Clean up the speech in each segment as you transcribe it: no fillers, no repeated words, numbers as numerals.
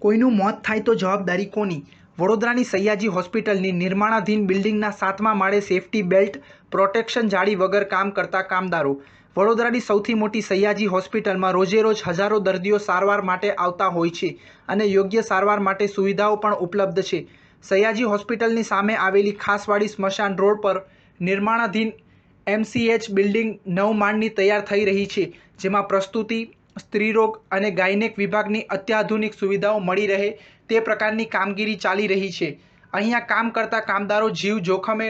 કોઈનું મોત થાય તો જવાબદારી કોની? વડોદરાની સયાજી હોસ્પિટલની નિર્માણાધીન બિલ્ડિંગના 7મા માળે સેફટી બેલ્ટ પ્રોટેક્શન જાળી વગર કામ કરતા કામદારો. વડોદરાની સૌથી મોટી સયાજી હોસ્પિટલમાં રોજેરોજ હજારો દર્દીઓ સારવાર માટે આવતા હોય છે અને યોગ્ય સારવાર માટે સુવિધાઓ પણ ઉપલબ્ધ છે. સયાજી હોસ્પિટલની સામે આવેલી ખાસવાડી સ્મશાન રોડ પર નિર્માણાધીન MCH બિલ્ડિંગ 9 માળની તૈયાર થઈ રહી છે, જેમાં પ્રસૂતિ, સ્ત્રીરોગ અને ગાયનેક વિભાગની અત્યાધુનિક સુવિધાઓ મળી રહે તે પ્રકારની કામગીરી ચાલી રહી છે. અહીંયા કામ કરતા કામદારો જીવ જોખમે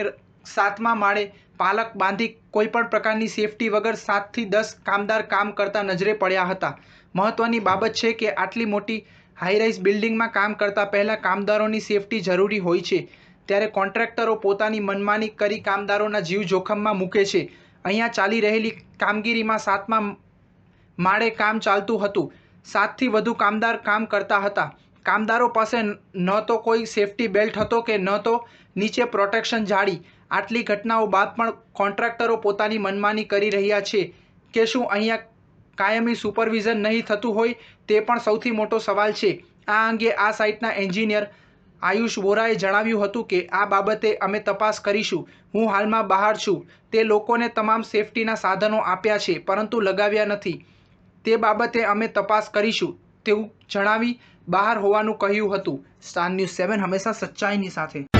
7મા માળે પાલખ બાંધી કોઈપણ પ્રકારની સેફટી વગર 7 થી 10 કામદાર કામ કરતા નજરે પડ્યા હતા. મહત્વની બાબત છે કે આટલી મોટી હાઈરાઇઝ બિલ્ડિંગમાં કામ કરતા પહેલા કામદારોની સેફટી જરૂરી હોય છે, ત્યારે કોન્ટ્રાક્ટરો પોતાની મનમાની કરી કામદારોના જીવ જોખમમાં મૂકે છે. અહીંયા ચાલી રહેલી કામગીરીમાં 7મા માળે કામ ચાલતું હતું. 7 થી વધુ કામદાર કામ કરતા હતા. કામદારો પાસે ન તો કોઈ સેફટી બેલ્ટ હતો કે ન તો નીચે પ્રોટેક્શન જાળી. આટલી ઘટનાઓ બાદ પણ કોન્ટ્રાક્ટરો પોતાની મનમાની કરી રહ્યા છે કે શું અહીંયા કાયમી સુપરવિઝન નહીં થતું હોય તે પણ સૌથી મોટો સવાલ છે. આ અંગે આ સાઇટના એન્જિનિયર આયુષ વોરાએ જણાવ્યું હતું કે આ બાબતે અમે તપાસ કરીશું. હું હાલમાં બહાર છું. તે લોકોને તમામ સેફટીના સાધનો આપ્યા છે પરંતુ લગાવ્યા નથી. તે બાબતે અમે તપાસ કરીશું તેવું જણાવી બહાર હોવાનું કહ્યું હતું. સ્ટાર ન્યૂઝ 7 હંમેશા સચ્ચાઈની સાથે.